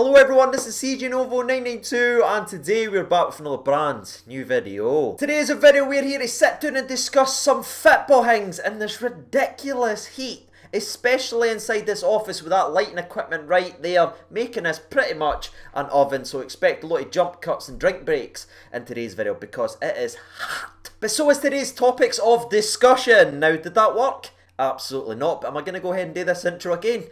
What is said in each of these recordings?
Hello everyone, this is CJNovo992 and today we're back with another brand new video. Today is a video we're here to sit down and discuss some football things in this ridiculous heat. Especially inside this office with that lighting equipment right there, making this pretty much an oven, so expect a lot of jump cuts and drink breaks in today's video because it is hot. But so is today's topics of discussion. Now, did that work? Absolutely not, but am I going to go ahead and do this intro again?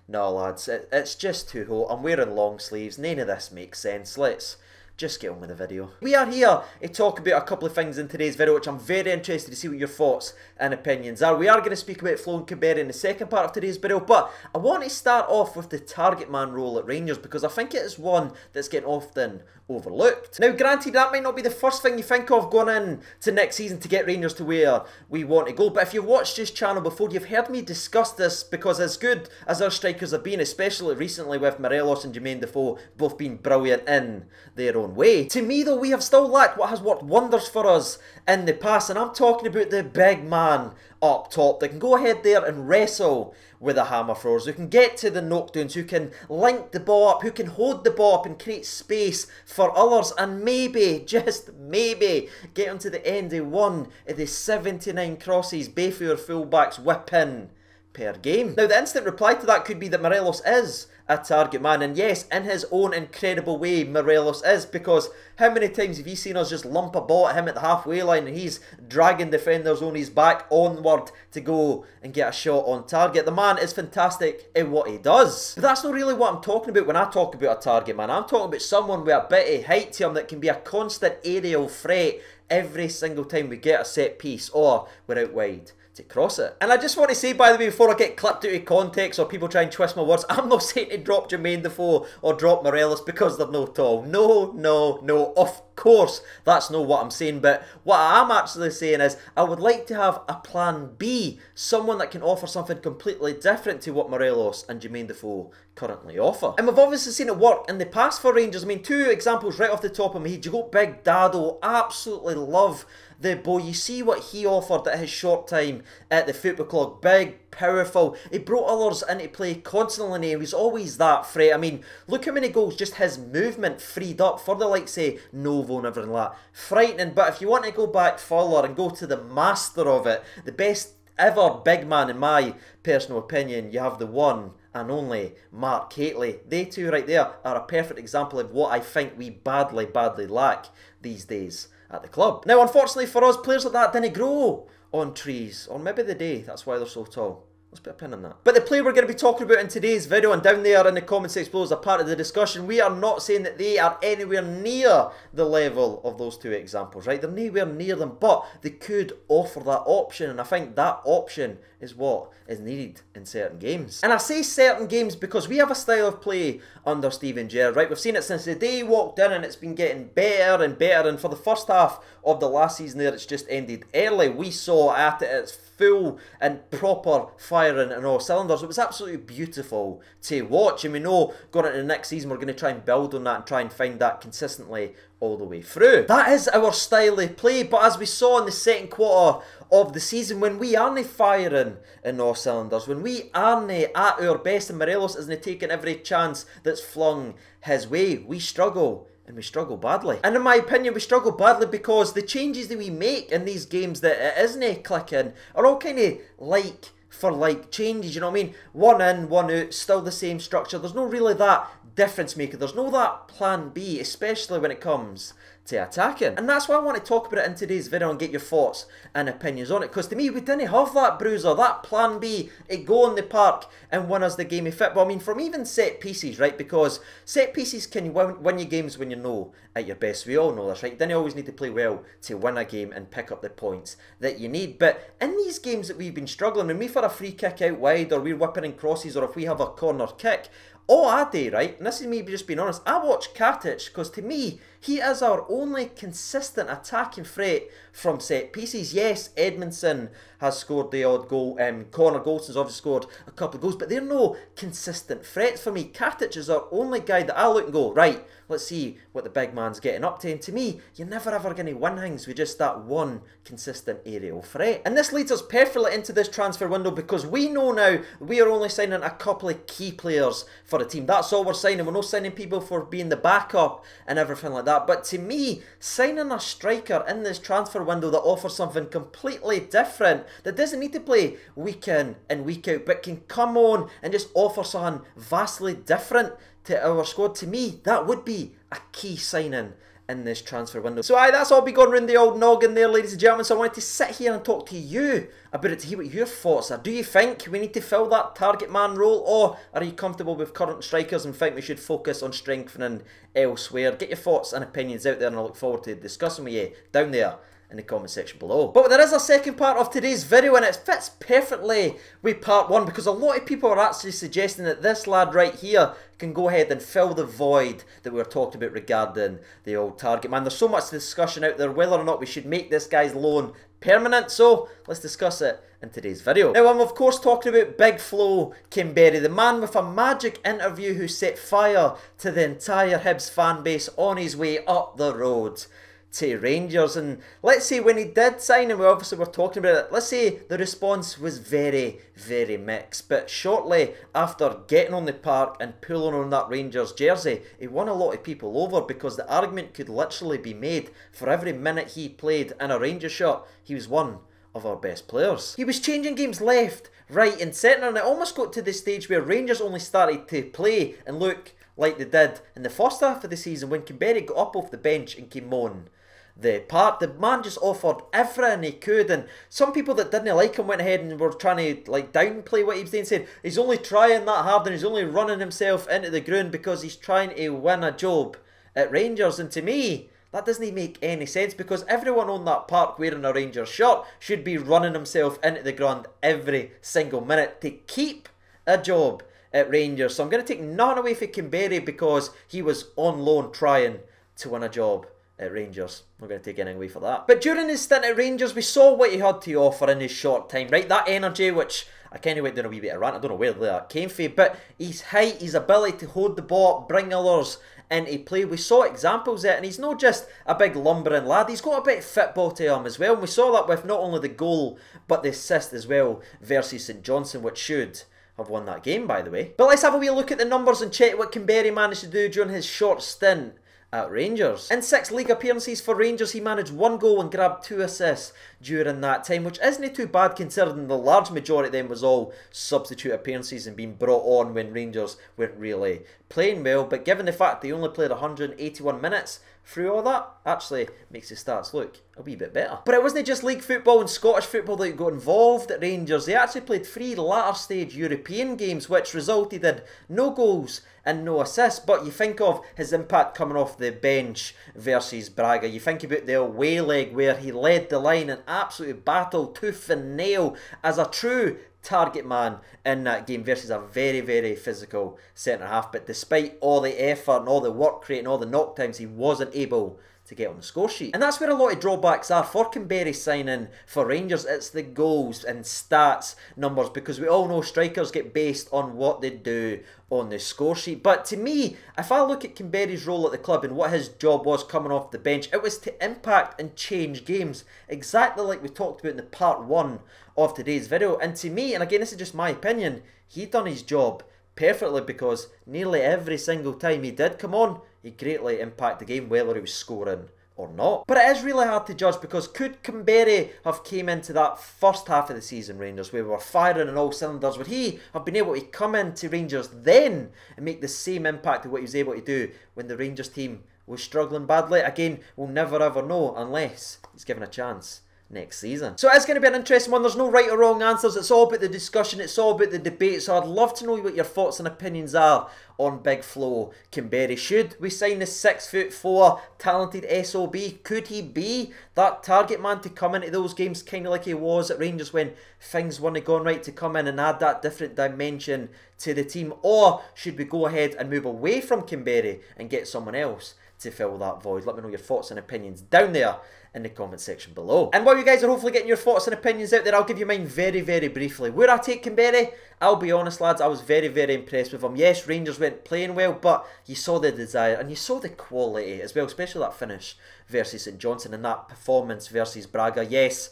No lads, it's just too hot. I'm wearing long sleeves, none of this makes sense. Let's just get on with the video. We are here to talk about a couple of things in today's video which I'm very interested to see what your thoughts and opinions are. We are going to speak about Flo and Kamberi in the second part of today's video, but I want to start off with the target man role at Rangers because I think it is one that's getting often overlooked. Now granted, that might not be the first thing you think of going in to next season to get Rangers to where we want to go, but if you've watched this channel before, you've heard me discuss this because as good as our strikers have been, especially recently with Morelos and Jermaine Defoe both being brilliant in their own way, to me though we have still lacked what has worked wonders for us in the past, and I'm talking about the big man up top that can go ahead there and wrestle with the hammer throwers, who can get to the knockdowns, who can link the ball up, who can hold the ball up and create space for others, and maybe, just maybe, get onto the end of one of the 79 crosses both our fullbacks whip in per game. Now the instant reply to that could be that Morelos is a target man, and yes, in his own incredible way Morelos is, because how many times have you seen us just lump a ball at him at the halfway line and he's dragging defenders on his back onward to go and get a shot on target. The man is fantastic in what he does, but that's not really what I'm talking about when I talk about a target man. I'm talking about someone with a bit of height to him that can be a constant aerial threat every single time we get a set piece or we're out wide to cross it. And I just want to say, by the way, before I get clipped out of context or people try and twist my words, I'm not saying to drop Jermaine Defoe or drop Morelos because they're no tall. No, no, no. Of course, that's not what I'm saying, but what I am actually saying is I would like to have a plan B, someone that can offer something completely different to what Morelos and Jermaine Defoe currently offer. And we've obviously seen it work in the past for Rangers. I mean, two examples right off the top of my head. You got Big Dado, absolutely love the boy. You see what he offered at his short time at the football club. Big, powerful. He brought others into play constantly and he was always that threat. I mean, look how many goals just his movement freed up for the likes of Novo and everything like that. Frightening, but if you want to go back further and go to the master of it, the best ever big man in my personal opinion, you have the one and only Mark Hateley. They two right there are a perfect example of what I think we badly lack these days at the club. Now, unfortunately for us, players like that didn't grow on trees, or maybe they do, that's why they're so tall. Let's put a pin in that. But the player we're going to be talking about in today's video, and down there in the comment section below as a part of the discussion, we are not saying that they are anywhere near the level of those two examples, right? They're nowhere near them, but they could offer that option, and I think that option is what is needed in certain games. And I say certain games because we have a style of play under Steven Gerrard, right? We've seen it since the day he walked in and it's been getting better and better, and for the first half of the last season there, it's just ended early. We saw at its full and proper firing in all cylinders. It was absolutely beautiful to watch, and we know going into the next season we're going to try and build on that and try and find that consistently all the way through. That is our style of play, but as we saw in the second quarter of the season, when we aren't firing in all cylinders, when we aren't at our best and Morelos isn't taking every chance that's flung his way, we struggle. And we struggle badly. And in my opinion, we struggle badly because the changes that we make in these games that it isn't clicking are all kind of like for like changes, you know what I mean? One in, one out, still the same structure. There's no really that difference maker. There's no that plan B, especially when it comes to attacking. And that's why I want to talk about it in today's video and get your thoughts and opinions on it, because to me we didn't have that bruiser, that plan B, it go in the park and win us the game of football. I mean, from even set pieces, right? Because set pieces can win you games when you know at your best. We all know this, right? You don't always need to play well to win a game and pick up the points that you need. But in these games that we've been struggling, when we've had a free kick out wide or we're whipping in crosses or if we have a corner kick, all I do, right, and this is me just being honest, I watch Katic because to me, he is our only consistent attacking threat from set pieces. Yes, Edmondson has scored the odd goal, Connor Goldson's obviously scored a couple of goals, but they're no consistent threats for me. Katic is our only guy that I look and go, right, let's see what the big man's getting up to. And to me, you're never ever going to win things with just that one consistent aerial threat. And this leads us perfectly into this transfer window because we know now we are only signing a couple of key players for for a team. That's all we're signing. We're not signing people for being the backup and everything like that. But to me, signing a striker in this transfer window that offers something completely different, that doesn't need to play week in and week out, but can come on and just offer something vastly different to our squad, to me, that would be a key signing in this transfer window. So that's all be going around the old noggin there, ladies and gentlemen. So I wanted to sit here and talk to you about it, to hear what your thoughts are. Do you think we need to fill that target man role, or are you comfortable with current strikers and think we should focus on strengthening elsewhere? Get your thoughts and opinions out there, and I look forward to discussing with you down there in the comment section below. But there is a second part of today's video, and it fits perfectly with part one, because a lot of people are actually suggesting that this lad right here can go ahead and fill the void that we were talking about regarding the old target man. There's so much discussion out there whether or not we should make this guy's loan permanent, so let's discuss it in today's video. Now, I'm of course talking about Big Flo Kamberi, the man with a magic interview who set fire to the entire Hibs fan base on his way up the road to Rangers. And let's say when he did sign, and we obviously were talking about it, let's say the response was very, very mixed. But shortly after getting on the park and pulling on that Rangers jersey, he won a lot of people over, because the argument could literally be made for every minute he played in a Rangers shirt, he was one of our best players. He was changing games left, right and centre, and it almost got to the stage where Rangers only started to play and look like they did in the first half of the season when Kamberi got up off the bench and came on the part. The man just offered everything he could, and some people that didn't like him went ahead and were trying to like downplay what he was doing, saying he's only trying that hard and he's only running himself into the ground because he's trying to win a job at Rangers. And to me, that doesn't make any sense, because everyone on that park wearing a Rangers shirt should be running himself into the ground every single minute to keep a job at Rangers. So I'm going to take none away from Kamberi because he was on loan trying to win a job at Rangers. I'm not going to take anything away for that. But during his stint at Rangers, we saw what he had to offer in his short time, right? That energy, which I kind of went down a wee bit of rant, I don't know where that came from, but his height, his ability to hold the ball up, bring others into play, we saw examples of it, and he's not just a big lumbering lad, he's got a bit of football to him as well, and we saw that with not only the goal, but the assist as well versus St Johnstone, which should have won that game, by the way. But let's have a wee look at the numbers and check what Kamberi managed to do during his short stint at Rangers. In 6 league appearances for Rangers, he managed 1 goal and grabbed 2 assists during that time, which isn't too bad considering the large majority of them was all substitute appearances and being brought on when Rangers weren't really playing well. But given the fact they only played 181 minutes through all that, actually makes the stats look a wee bit better. But it wasn't just league football and Scottish football that got involved at Rangers. They actually played 3 latter stage European games, which resulted in no goals and no assists. But you think of his impact coming off the bench versus Braga. You think about the away leg where he led the line and absolutely battled tooth and nail as a true target man in that game versus a very, very physical centre half. But despite all the effort and all the work rate and all the knock times, he wasn't able to get on the score sheet. And that's where a lot of drawbacks are for Kamberi signing for Rangers. It's the goals and stats numbers, because we all know strikers get based on what they do on the score sheet. But to me, if I look at Kamberi's role at the club and what his job was coming off the bench, it was to impact and change games, exactly like we talked about in the part 1 of today's video. And to me, and again this is just my opinion, he done his job perfectly, because nearly every single time he did come on, he greatly impacted the game, whether he was scoring or not. But it is really hard to judge, because could Kamberi have came into that first half of the season Rangers where we were firing on all cylinders? Would he have been able to come into Rangers then and make the same impact of what he was able to do when the Rangers team was struggling badly? Again, we'll never ever know unless he's given a chance next season. So it's going to be an interesting one. There's no right or wrong answers. It's all about the discussion. It's all about the debate. So I'd love to know what your thoughts and opinions are on Big Flo Kamberi. Should we sign the 6'4" talented SOB? Could he be that target man to come into those games kind of like he was at Rangers when things weren't going right, to come in and add that different dimension to the team? Or should we go ahead and move away from Kamberi and get someone else to fill that void? Let me know your thoughts and opinions down there in the comment section below. And while you guys are hopefully getting your thoughts and opinions out there, I'll give you mine very, very briefly. Would I take Kamberi? I'll be honest, lads, I was very, very impressed with him. Yes, Rangers went playing well, but you saw the desire and you saw the quality as well, especially that finish versus St Johnstone and that performance versus Braga. Yes,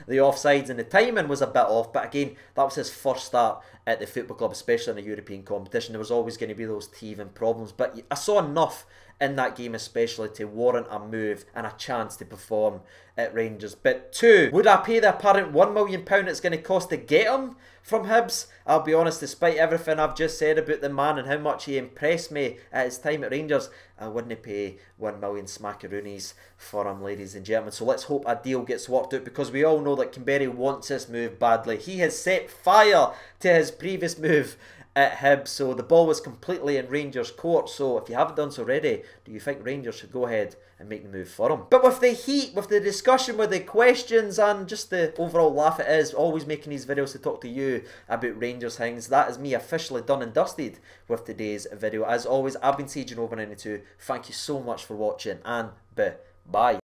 the offsides and the timing was a bit off, but again, that was his first start at the football club, especially in a European competition. There was always going to be those teething problems, but I saw enough in that game especially to warrant a move and a chance to perform at Rangers. But 2, would I pay the apparent £1 million it's going to cost to get him from Hibs? I'll be honest, despite everything I've just said about the man and how much he impressed me at his time at Rangers, I wouldn't pay 1 million smackaroonies for him, ladies and gentlemen. So let's hope a deal gets worked out, because we all know that Kamberi wants this move badly. He has set fire to his previous move at Hibs, so the ball was completely in Rangers' court. So if you haven't done so already, do you think Rangers should go ahead and make the move for him? But with the heat, with the discussion, with the questions, and just the overall laugh it is, always making these videos to talk to you about Rangers things, that is me officially done and dusted with today's video. As always, I've been Siege Over 92. Thank you so much for watching, and bye.